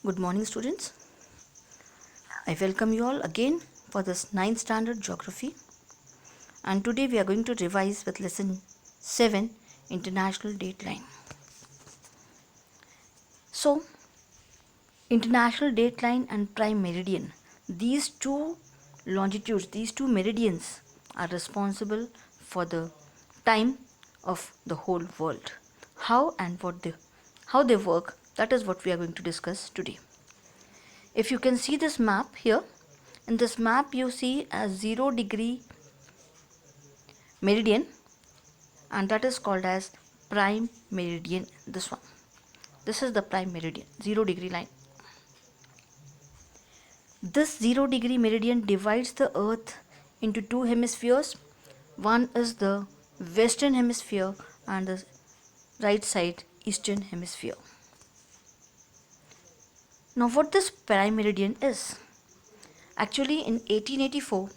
Good morning, students. I welcome you all again for this 9th standard geography. And today we are going to revise with lesson 7, International Dateline. So, International Dateline and Prime Meridian, these two longitudes, these two meridians are responsible for the time of the whole world. How they work, that is what we are going to discuss today. If you can see this map here, in this map you see a 0-degree meridian, and that is called as prime meridian. This is the prime meridian, 0-degree line. This 0-degree meridian divides the earth into two hemispheres. One is the western hemisphere and the right side eastern hemisphere. Now what this prime meridian is? Actually, in 1884,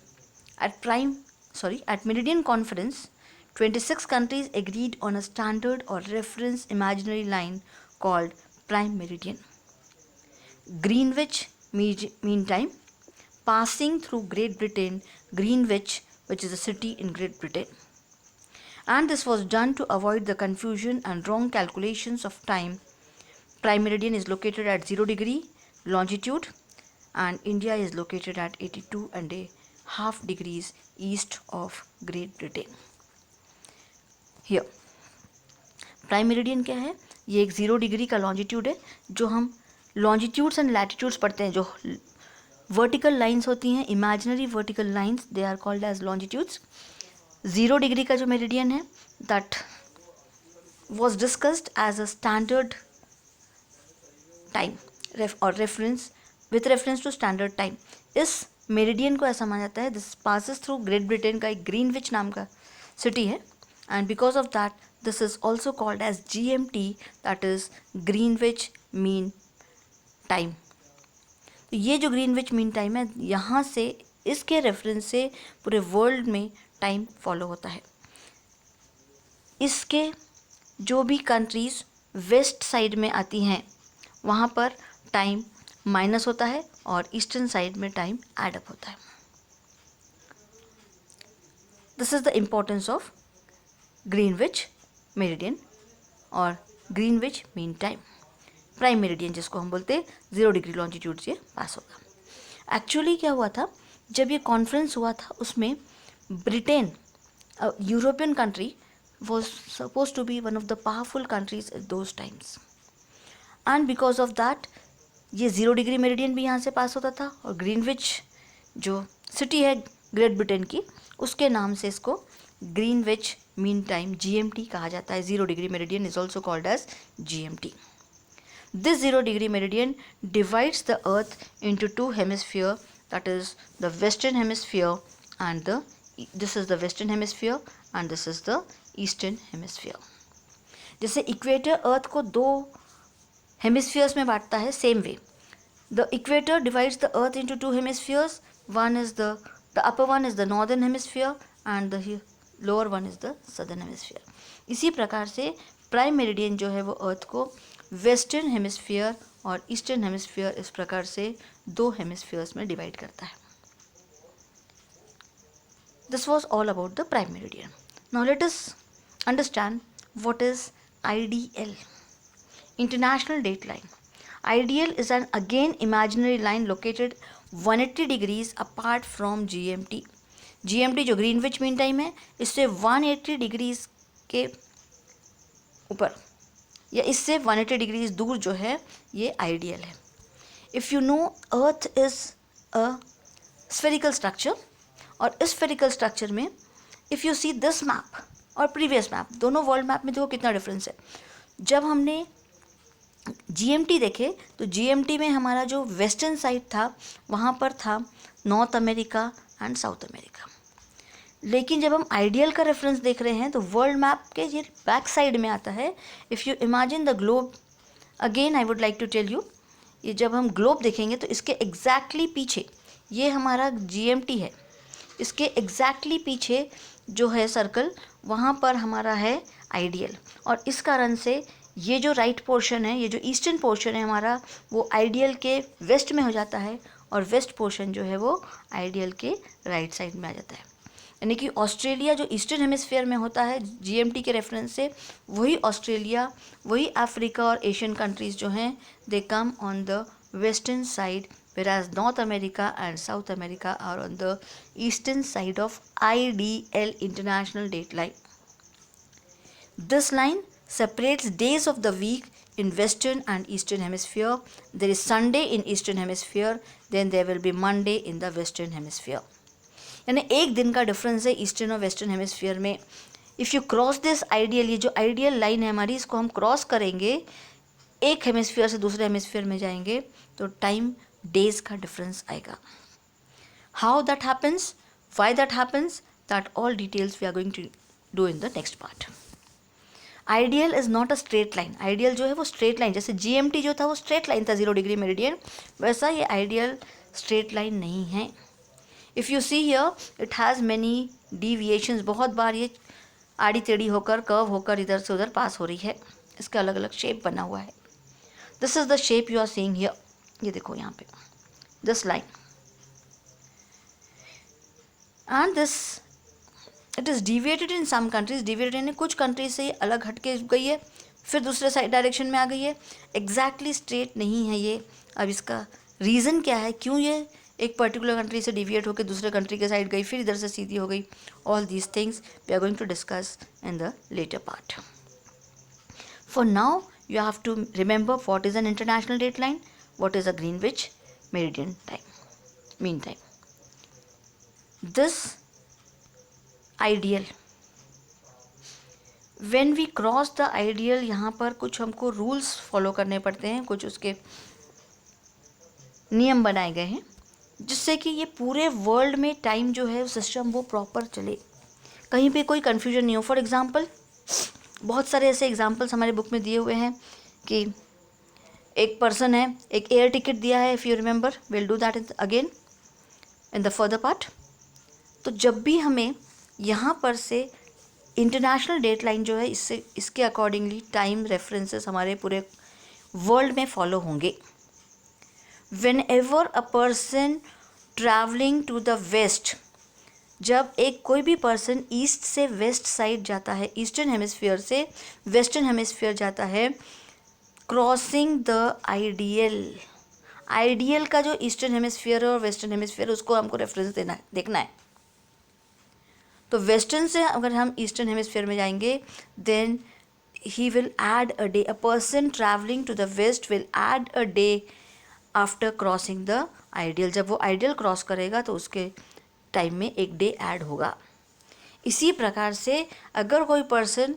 at Meridian Conference, 26 countries agreed on a standard or reference imaginary line called prime meridian. Greenwich Mean Time, passing through Great Britain, Greenwich, which is a city in Great Britain. And this was done to avoid the confusion and wrong calculations of time. Prime meridian is located at 0-degree longitude, and India is located at 82.5 degrees east of Great Britain. Here, prime meridian क्या है? ये एक 0-डिग्री का longitude है. जो हम longitudes and latitudes पढ़ते हैं, जो वर्टिकल लाइंस होती हैं, imaginary vertical lines, they are called as longitudes. 0-डिग्री का जो मेरिडियन है, that was discussed as a standard time और reference with reference to standard time. इस मेरिडियन को ऐसा माना जाता है, this passes through Great Britain का एक ग्रीनविच नाम का सिटी है, and because of that this is also called as GMT, that is Greenwich mean time. तो ये जो ग्रीनविच मीन टाइम है, यहाँ से इसके रेफरेंस से पूरे वर्ल्ड में टाइम फॉलो होता है. इसके जो भी कंट्रीज वेस्ट साइड में आती हैं, वहाँ पर टाइम माइनस होता है और ईस्टर्न साइड में टाइम ऐड अप होता है. This is the importance of Greenwich meridian और Greenwich mean time. Prime meridian जिसको हम बोलते हैं, 0-डिग्री लॉन्जिट्यूड से पास होगा. एक्चुअली क्या हुआ था, जब ये कॉन्फ्रेंस हुआ था, उसमें Britain, European country, was suppose to be one of the powerful countries at those times, and because of that ये 0-डिग्री मेरिडियन भी यहाँ से पास होता था, और ग्रीनविच जो सिटी है ग्रेट ब्रिटेन की, उसके नाम से इसको ग्रीनविच मीन टाइम GMT कहा जाता है. 0-डिग्री meridian is also called as GMT. This 0-डिग्री meridian divides the earth into two hemisphere, that is the western hemisphere and this is the western hemisphere and this is the eastern hemisphere. जैसे equator earth को दो hemispheres में बांटता है, same way the equator divides the earth into two hemispheres. One is the upper one is the northern hemisphere and the lower one is the southern hemisphere. इसी प्रकार से prime meridian जो है वो अर्थ को वेस्टर्न हेमिस्फीयर और eastern hemisphere, इस प्रकार से दो हेमिस्फीयर्स में डिवाइड करता है. This was all about the prime meridian. Now let us understand what is IDL, International Dateline. IDL is an again imaginary line located 180 degrees apart from GMT. GMT जो Greenwich mean time है, इससे 180 degrees के ऊपर या इससे 180 degrees दूर जो है, ये IDL है. If you know, earth is a spherical structure, और इस स्फेरिकल स्ट्रक्चर में if you see this map और प्रीवियस मैप, दोनों वर्ल्ड मैप में देखो कितना डिफरेंस है. जब हमने GMT देखे तो GMT में हमारा जो वेस्टर्न साइड था, वहाँ पर था north America and south America. लेकिन जब हम IDL का रेफरेंस देख रहे हैं तो वर्ल्ड मैप के ये बैक साइड में आता है. If you imagine the globe, again I would like to tell you, ये जब हम ग्लोब देखेंगे तो इसके एग्जैक्टली पीछे ये हमारा GMT है, इसके एग्जैक्टली पीछे जो है सर्कल, वहाँ पर हमारा है IDL. और इस कारण से ये जो राइट पोर्शन है, ये जो ईस्टर्न पोर्शन है हमारा, वो आइडियल के वेस्ट में हो जाता है, और वेस्ट पोर्शन जो है वो आइडियल के राइट साइड में आ जाता है। यानी कि ऑस्ट्रेलिया जो ईस्टर्न हेमिस्फीयर में होता है जीएमटी के रेफरेंस से, वही ऑस्ट्रेलिया, वही अफ्रीका और एशियन कंट्रीज़ जो हैं, they come on the western side, whereas North America and South America are on the eastern side of IDL, International Date Line. This line separates days of the week in western and eastern hemisphere. There is Sunday in eastern hemisphere, then there will be Monday in the western hemisphere. यानी एक दिन का difference है eastern और western hemisphere में. If you cross this ideal, ये जो ideal line है हमारी, इसको हम क्रॉस करेंगे, एक हेमिस्फीयर से दूसरे हेमिस्फीयर में जाएंगे, तो टाइम डेज का डिफरेंस आएगा. How that happens, why that happens, that all details we are going to do in the next part. IDL is not a straight line. IDL जो है वो स्ट्रेट लाइन, जैसे GMT जो था वो straight line था 0 degree meridian, वैसा ये आइडियल स्ट्रेट लाइन नहीं है. If you see here, it has many deviations. बहुत बार ये आड़ी टेढ़ी होकर, कर्व होकर इधर से उधर पास हो रही है. इसका अलग अलग शेप बना हुआ है. This is the shape you are seeing here. ये देखो यहाँ पे this line, and this it is deviated in some countries. Deviated यानी कुछ कंट्रीज से ये अलग हट के गई है, फिर दूसरे साइड डायरेक्शन में आ गई है. एग्जैक्टली स्ट्रेट नहीं है ये. अब इसका रीज़न क्या है, क्यों ये एक पर्टिकुलर कंट्री से डिविएट होकर दूसरे कंट्री के साइड गई, फिर इधर से सीधी हो गई. All these things we are going to discuss in the later part. For now you have to remember what is an international date line, what is a Greenwich meridian time, mean time. This ideal, when we cross the ideal, यहाँ पर कुछ हमको rules follow करने पड़ते हैं, कुछ उसके नियम बनाए गए हैं, जिससे कि ये पूरे वर्ल्ड में टाइम जो है सिस्टम वो प्रॉपर चले, कहीं पे कोई कन्फ्यूजन नहीं हो. फॉर एग्ज़ाम्पल, बहुत सारे ऐसे एग्जाम्पल्स हमारे बुक में दिए हुए हैं कि एक पर्सन है, एक एयर टिकट दिया है. If you remember, will do that again in the further part. तो जब भी हमें यहाँ पर से इंटरनेशनल डेट लाइन जो है, इससे इसके अकॉर्डिंगली टाइम रेफरेंसेस हमारे पूरे वर्ल्ड में फॉलो होंगे. Whenever a person traveling to the west, जब एक कोई भी पर्सन ईस्ट से वेस्ट साइड जाता है, ईस्टर्न हेमिस्फीयर से वेस्टर्न हेमिस्फीयर जाता है, क्रॉसिंग द आइडियल. आइडियल का जो ईस्टर्न हेमिस्फीयर और वेस्टर्न हेमिस्फीयर, उसको हमको रेफरेंस देना है, देखना है. तो वेस्टर्न से अगर हम ईस्टर्न हेमिस्फीयर में जाएंगे, then he will add a day. A person traveling to the west will add a day after crossing the IDL. जब वो आइडियल क्रॉस करेगा तो उसके टाइम में एक डे ऐड होगा. इसी प्रकार से अगर कोई पर्सन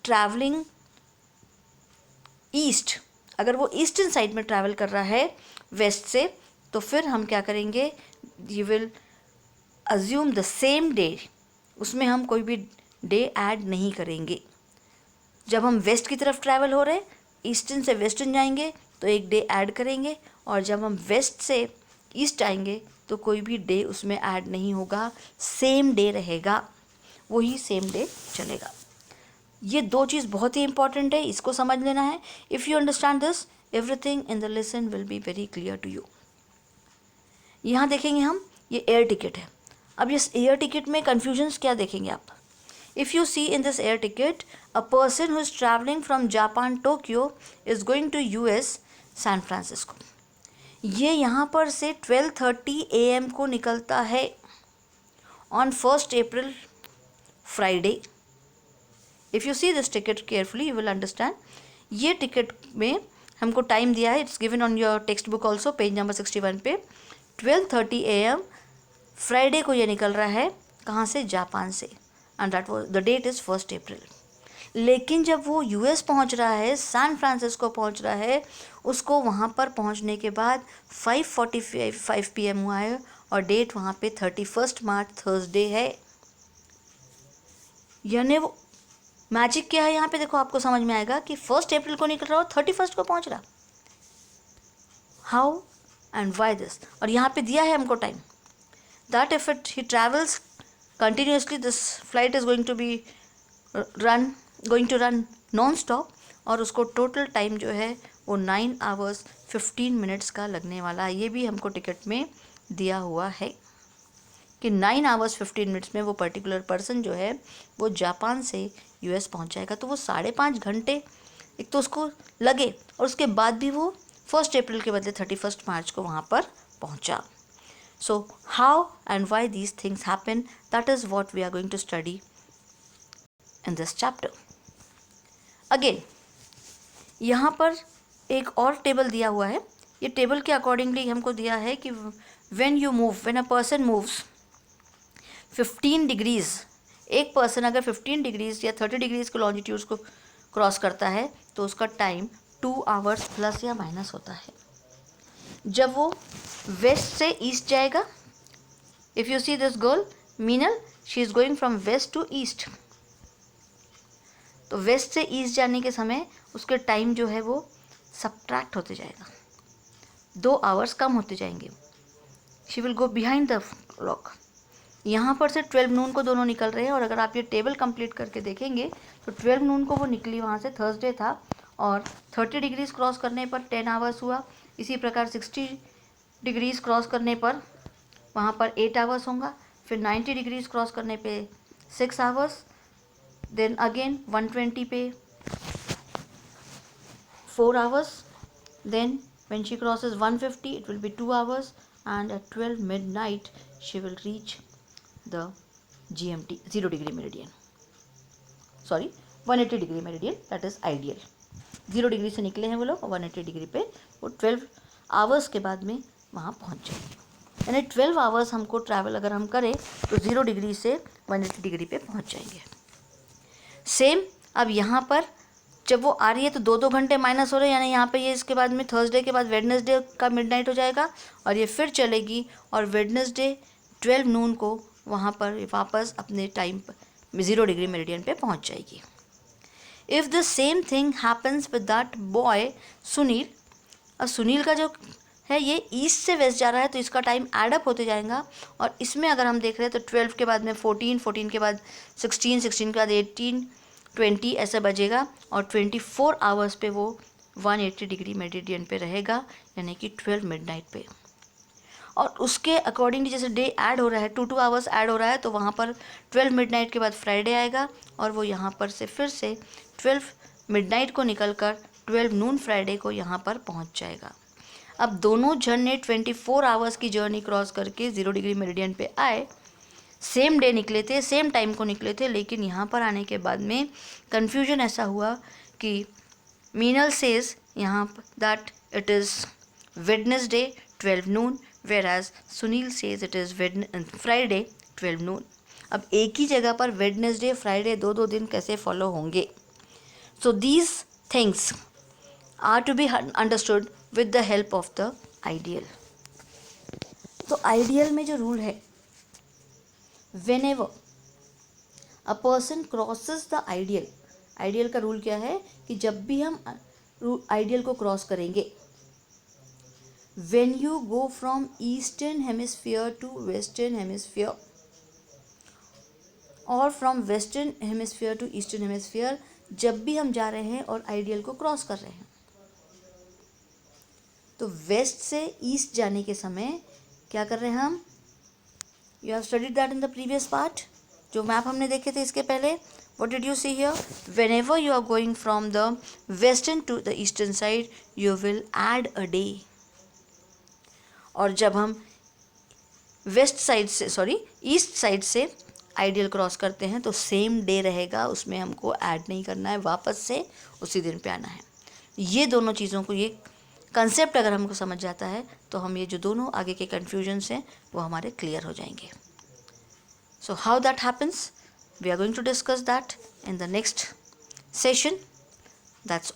ट्रैवलिंग ईस्ट, अगर वो ईस्टर्न साइड में ट्रैवल कर रहा है वेस्ट से, तो फिर हम क्या करेंगे, you will assume the same day. उसमें हम कोई भी डे ऐड नहीं करेंगे. जब हम वेस्ट की तरफ ट्रैवल हो रहे, ईस्टर्न से वेस्टर्न जाएंगे, तो एक डे ऐड करेंगे, और जब हम वेस्ट से ईस्ट आएंगे तो कोई भी डे उसमें ऐड नहीं होगा, सेम डे रहेगा, वही सेम डे चलेगा. ये दो चीज़ बहुत ही इंपॉर्टेंट है, इसको समझ लेना है. If you understand this, everything in the lesson will be very clear to you. यहाँ देखेंगे हम, ये एयर टिकट है. अब इस एयर टिकट में कन्फ्यूजन्स क्या देखेंगे आप. If you see in this air ticket, a person who is travelling from Japan Tokyo is going to US San Francisco. ये यहाँ पर से 12:30 AM को निकलता है on 1 April Friday. If you see this ticket carefully, you will understand. ये ticket में हमको टाइम दिया है, it's given on your text book also, page number 61 पे. 12:30 AM फ्राइडे को ये निकल रहा है. कहाँ से? जापान से. And that was the that is 1 April. लेकिन जब वो US पहुंच रहा है, सैन फ्रांसिस्को पहुंच रहा है, उसको वहाँ पर पहुंचने के बाद 5:45 PM हुआ है, और डेट वहाँ पे 31 मार्च थर्सडे है. यानी वो मैजिक क्या है यहाँ पे, देखो आपको समझ में आएगा कि 1 April को निकल रहा हो, 31 को पहुँच रहा. How and why this. और यहाँ पे दिया है हमको time, that if it he travels continuously, this flight is going to run non-stop. और उसको टोटल टाइम जो है वो 9 आवर्स 15 मिनट्स का लगने वाला है। ये भी हमको टिकट में दिया हुआ है कि 9 आवर्स 15 मिनट्स में वो पर्टिकुलर पर्सन जो है वो जापान से यूएस पहुंच जाएगा। तो वो 5.5 घंटे एक तो उसको लगे और उसके बाद भी वो 1 अप्रैल के बदले 31 मार्च को वहाँ पर पहुँचा। So how and why these things happen, that is what we are going to study in this chapter. Again, यहाँ पर एक और टेबल दिया हुआ है। ये टेबल के अकॉर्डिंगली हमको दिया है कि when a person moves 15 degrees, एक पर्सन अगर 15 डिग्रीज या 30 डिग्रीज के लॉन्जिट्यूड्स को क्रॉस करता है तो उसका टाइम 2 आवर्स प्लस या माइनस होता है। जब वो वेस्ट से ईस्ट जाएगा, if you see this girl Meenal, she is going from west to east, तो वेस्ट से ईस्ट जाने के समय उसके टाइम जो है वो सब्ट्रैक्ट होते जाएगा, 2 आवर्स कम होते जाएंगे। She will go behind the clock. यहाँ पर से 12 नून को दोनों निकल रहे हैं और अगर आप ये टेबल कंप्लीट करके देखेंगे तो 12 नून को वो निकली, वहाँ से थर्सडे था और 30 डिग्रीज क्रॉस करने पर 10 आवर्स हुआ। इसी प्रकार 60 डिग्रीज क्रॉस करने पर वहाँ पर 8 आवर्स होगा, फिर 90 डिग्रीज क्रॉस करने पे 6 आवर्स, देन अगेन 120 पे 4 hours, then when she crosses 150 it will be 2 hours and at 12 midnight she will reach the GMT 0 degree meridian, sorry 180 degree meridian, that is ideal। 0 degree से निकले हैं वो लोग, 180 degree पे वो 12 आवर्स के बाद में वहाँ पहुँच जाएंगे। यानी 12 आवर्स हमको ट्रैवल अगर हम करें तो 0 डिग्री से 180 डिग्री पे पहुँच जाएंगे। सेम अब यहाँ पर जब वो आ रही है तो 2-2 घंटे माइनस हो रहे हैं, यानी यहाँ पे ये इसके बाद में थर्सडे के बाद वेडनेसडे का मिडनाइट हो जाएगा और ये फिर चलेगी और वेडनेसडे 12 नून को वहाँ पर वापस अपने टाइम पर 0 डिग्री मेरिडियन पे पहुँच जाएगी। If the same thing happens with that boy Sunil, अब सुनील का जो है ये ईस्ट से वेस्ट जा रहा है तो इसका टाइम एडअप होते जाएगा और इसमें अगर हम देख रहे हैं तो 12 के बाद में 14, 14 के बाद 16, 16 के बाद 18, 20 ऐसे बजेगा और 24 आवर्स पे वो 180 डिग्री मेरिडियन पे रहेगा, यानी कि 12 मिडनाइट पे। और उसके अकॉर्डिंगली जैसे डे ऐड हो रहा है, 2 आवर्स ऐड हो रहा है, तो वहाँ पर 12 मिडनाइट के बाद फ्राइडे आएगा और वो यहाँ पर से फिर से 12 मिडनाइट को निकल कर 12 नून फ्राइडे को यहाँ पर पहुँच जाएगा। अब दोनों जन ने 24 आवर्स की जर्नी क्रॉस करके 0 डिग्री मेरिडियन पे आए, सेम डे निकले थे, सेम टाइम को निकले थे, लेकिन यहाँ पर आने के बाद में कन्फ्यूजन ऐसा हुआ कि मीनल सेज यहाँ that it is Wednesday 12 Noon, whereas Sunil says it is Friday 12 नून। अब एक ही जगह पर वेडनेसडे फ्राइडे 2-2 दिन कैसे फॉलो होंगे? So these things are to be understood with the help of the ideal. तो आइडियल में जो रूल है, whenever a person crosses the ideal, ideal का रूल क्या है कि जब भी हम आइडियल को क्रॉस करेंगे, when you go from eastern hemisphere to western hemisphere और from western hemisphere to eastern hemisphere, जब भी हम जा रहे हैं और आइडियल को क्रॉस कर रहे हैं तो वेस्ट से ईस्ट जाने के समय क्या कर रहे हैं हम? You have studied that in the previous part, जो मैप हमने देखे थे इसके पहले। What did you see here? Whenever you are going from the western to the eastern side, you will add a day. और जब हम वेस्ट साइड से ईस्ट साइड से आइडियल क्रॉस करते हैं तो सेम डे रहेगा, उसमें हमको ऐड नहीं करना है, वापस से उसी दिन पे आना है। ये दोनों चीज़ों को, ये कंसेप्ट अगर हमको समझ जाता है तो हम ये जो दोनों आगे के कन्फ्यूजन्स हैं वो हमारे क्लियर हो जाएंगे। So how that happens, we are going to discuss that in the next session. That's